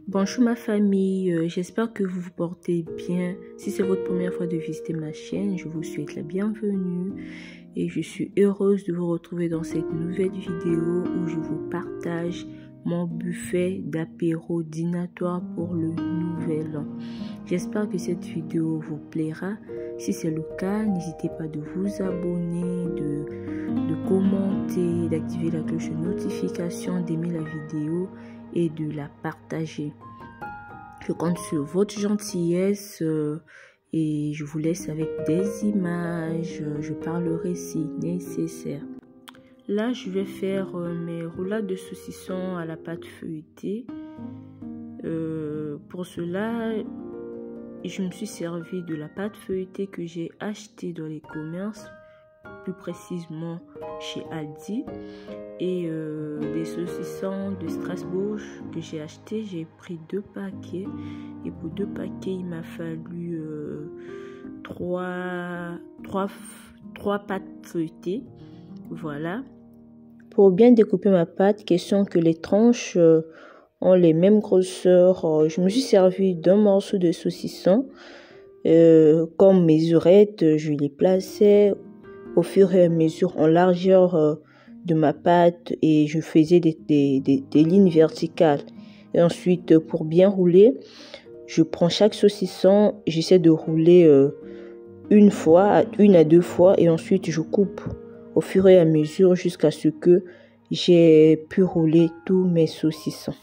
Bonjour ma famille, j'espère que vous vous portez bien. Si c'est votre première fois de visiter ma chaîne, je vous souhaite la bienvenue et je suis heureuse de vous retrouver dans cette nouvelle vidéo où je vous partage mon buffet d'apéro dînatoire pour le nouvel an. J'espère que cette vidéo vous plaira. Si c'est le cas, n'hésitez pas de vous abonner, de commenter, d'activer la cloche de notification, d'aimer la vidéo et de la partager. Je compte sur votre gentillesse et je vous laisse avec des images. Je parlerai si nécessaire. Là, je vais faire mes roulades de saucisson à la pâte feuilletée. Pour cela, je me suis servi de la pâte feuilletée que j'ai achetée dans les commerces, plus précisément chez Aldi, et des saucissons de Strasbourg que j'ai acheté. J'ai pris 2 paquets et pour 2 paquets il m'a fallu 3 pâtes feuilletées. Voilà. Pour bien découper ma pâte, question que les tranches ont les mêmes grosseurs, je me suis servi d'un morceau de saucisson. Comme mesurette, je les plaçais au fur et à mesure en largeur de ma pâte et je faisais des lignes verticales. Et ensuite, pour bien rouler, je prends chaque saucisson, j'essaie de rouler une à deux fois et ensuite je coupe au fur et à mesure jusqu'à ce que j'ai pu rouler tous mes saucissons.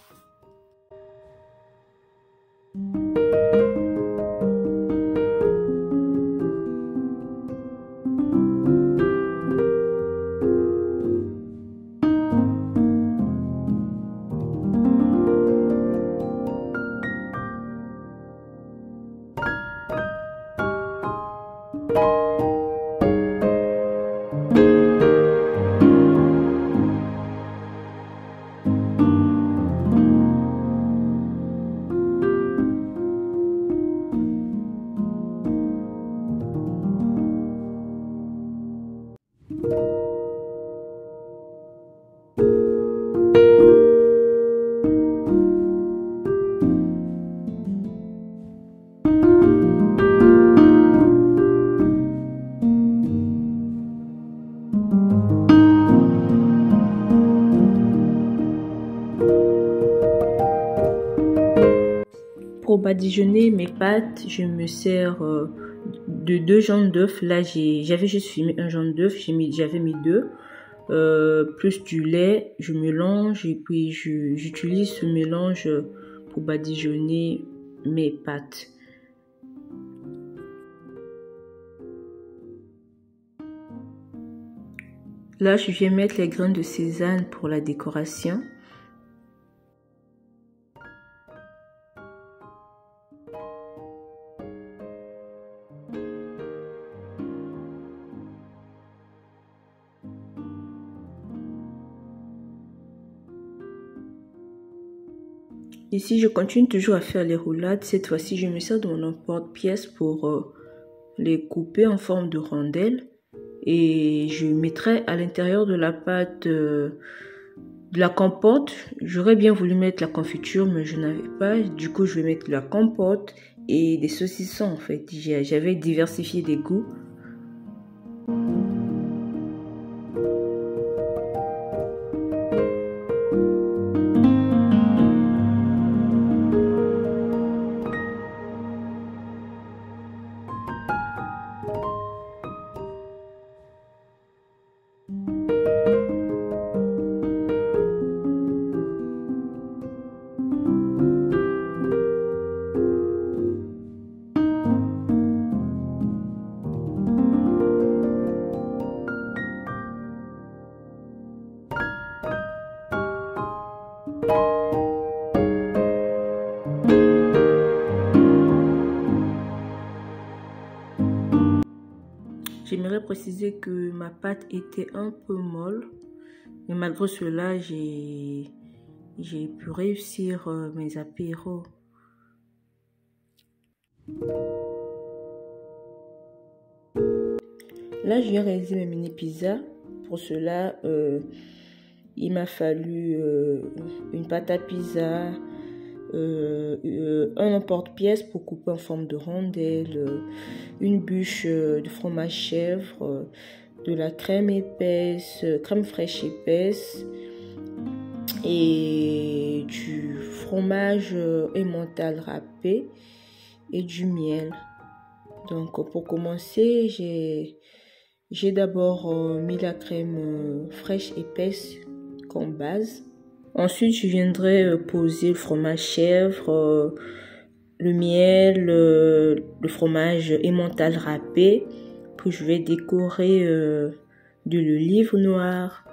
Pour badigeonner mes pâtes, je me sers de 2 jaunes d'œufs. Là, j'avais juste fumé un jaune d'œuf, j'avais mis 2, plus du lait. Je mélange et puis j'utilise ce mélange pour badigeonner mes pâtes. Là, je viens mettre les graines de sésame pour la décoration. Ici, je continue toujours à faire les roulades. Cette fois-ci, je me sers de mon emporte-pièce pour les couper en forme de rondelles. Et je mettrai à l'intérieur de la pâte de la compote. J'aurais bien voulu mettre la confiture, mais je n'avais pas. Du coup, je vais mettre la compote et des saucissons en fait. J'avais diversifié des goûts. J'aimerais préciser que ma pâte était un peu molle, mais malgré cela, j'ai pu réussir mes apéros. Là, je viens réaliser mes mini pizzas. Pour cela, il m'a fallu une pâte à pizza, un emporte-pièce pour couper en forme de rondelle, une bûche de fromage chèvre, de la crème épaisse, crème fraîche épaisse et du fromage emmental râpé et du miel. Donc pour commencer, j'ai d'abord mis la crème fraîche épaisse comme base. Ensuite, je viendrai poser le fromage chèvre, le miel, le fromage emmental râpé. Puis je vais décorer de l'olive noire.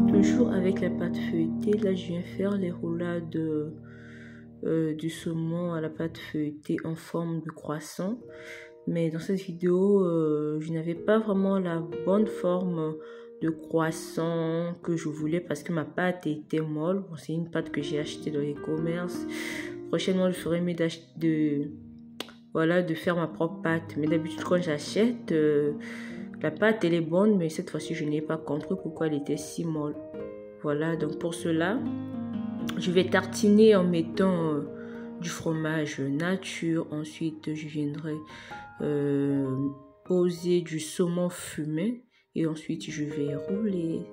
Toujours avec la pâte feuilletée, là je viens faire les roulades du saumon à la pâte feuilletée en forme de croissant. Mais dans cette vidéo, je n'avais pas vraiment la bonne forme de croissant que je voulais parce que ma pâte était molle. Bon, c'est une pâte que j'ai achetée dans les commerces. Prochainement, je ferai mieux de faire ma propre pâte. Mais d'habitude, quand j'achète, la pâte elle est bonne, mais cette fois-ci, je n'ai pas compris pourquoi elle était si molle. Voilà, donc pour cela, je vais tartiner en mettant du fromage nature. Ensuite, je viendrai poser du saumon fumé et ensuite je vais rouler.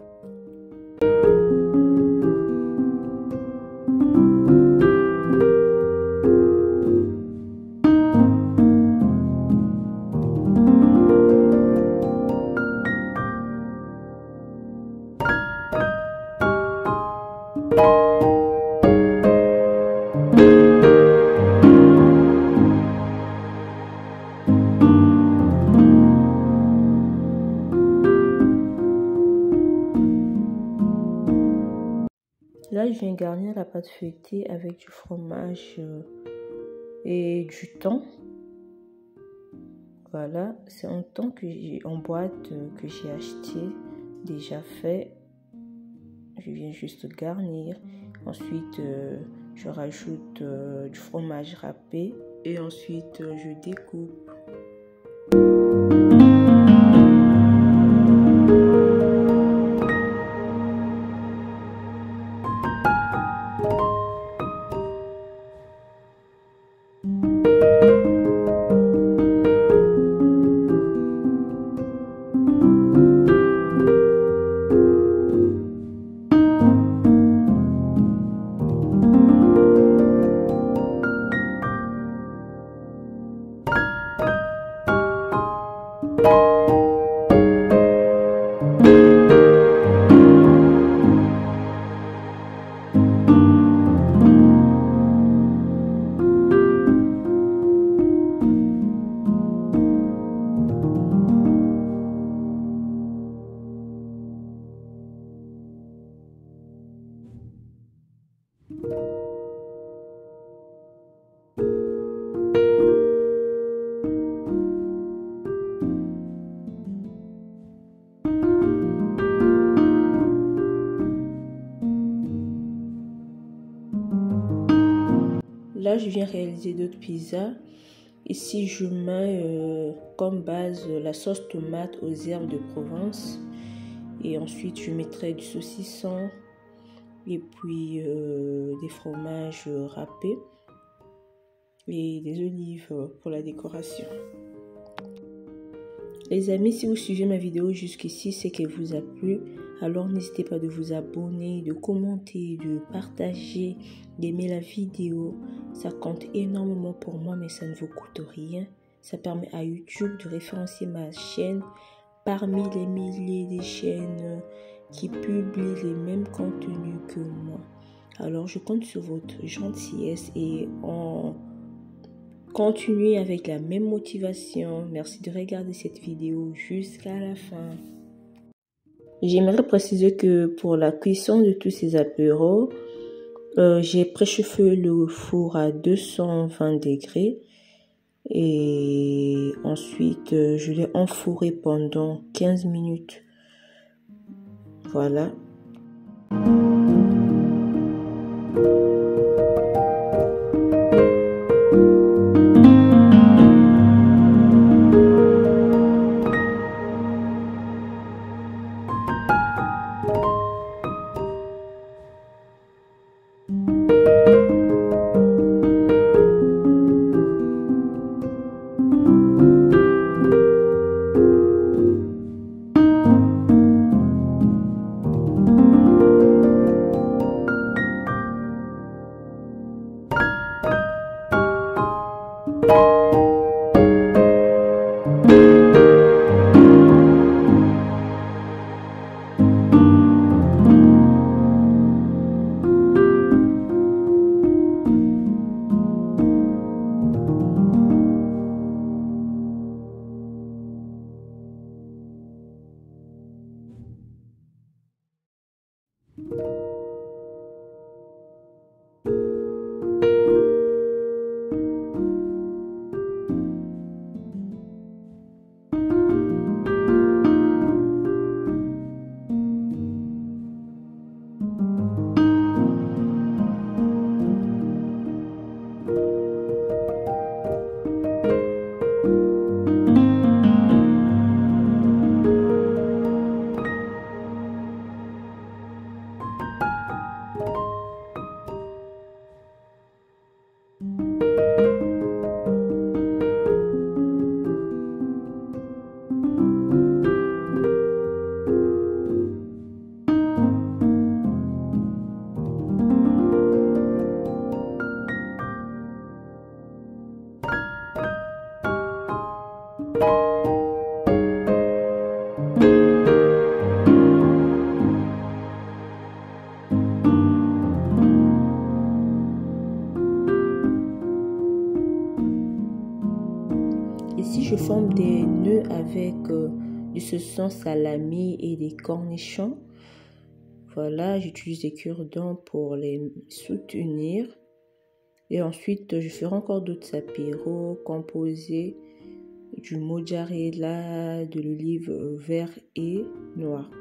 Là, je viens garnir la pâte feuilletée avec du fromage et du thon. Voilà, c'est un thon que j'ai en boîte que j'ai acheté, déjà fait. Je viens juste garnir. Ensuite, je rajoute du fromage râpé et ensuite je découpe. là, je viens réaliser d'autres pizzas. Ici, je mets comme base la sauce tomate aux herbes de Provence. Et ensuite, je mettrai du saucisson et puis des fromages râpés et des olives pour la décoration. Les amis, si vous suivez ma vidéo jusqu'ici, c'est qu'elle vous a plu. Alors n'hésitez pas de vous abonner, de commenter, de partager, d'aimer la vidéo. Ça compte énormément pour moi, mais ça ne vous coûte rien. Ça permet à YouTube de référencer ma chaîne parmi les milliers de chaînes qui publient les mêmes contenus que moi. Alors je compte sur votre gentillesse et continuez avec la même motivation. Merci de regarder cette vidéo jusqu'à la fin. J'aimerais préciser que pour la cuisson de tous ces apéros, j'ai préchauffé le four à 220 degrés et ensuite je l'ai enfouré pendant 15 minutes. Voilà. Ici, je forme des nœuds avec du saucisson salami et des cornichons. Voilà, j'utilise des cure-dents pour les soutenir. Et ensuite, je ferai encore d'autres apéros composés du mozzarella, de l'olive vert et noir.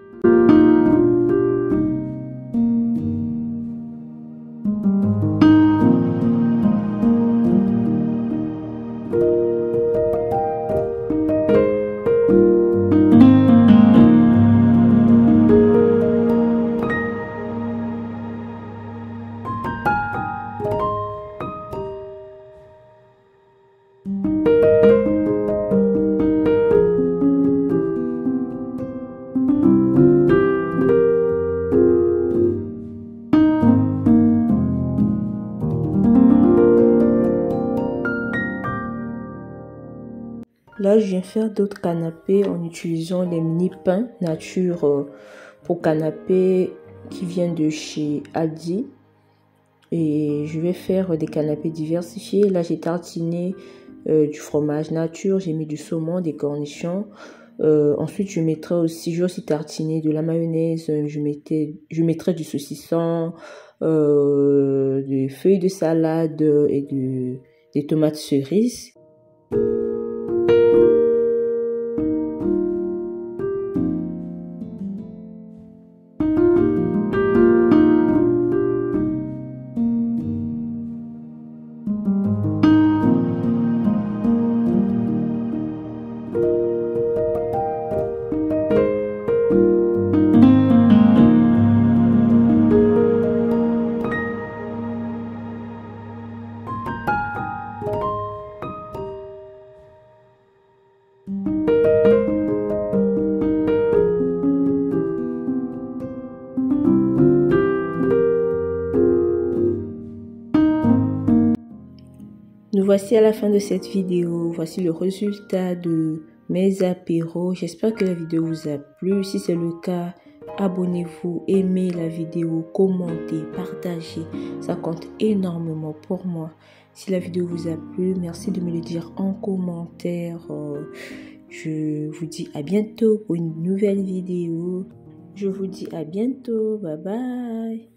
Là, je viens faire d'autres canapés en utilisant les mini pains nature pour canapés qui viennent de chez Aldi. Et je vais faire des canapés diversifiés. Là, j'ai tartiné du fromage nature, j'ai mis du saumon, des cornichons. Ensuite, je vais aussi tartiner de la mayonnaise. Je mettrai du saucisson, des feuilles de salade et des tomates cerises. Nous voici à la fin de cette vidéo. Voici le résultat de mes apéros. J'espère que la vidéo vous a plu. Si c'est le cas, abonnez-vous, aimez la vidéo, commentez, partagez. Ça compte énormément pour moi. Si la vidéo vous a plu, merci de me le dire en commentaire. Je vous dis à bientôt pour une nouvelle vidéo. Je vous dis à bientôt. Bye bye.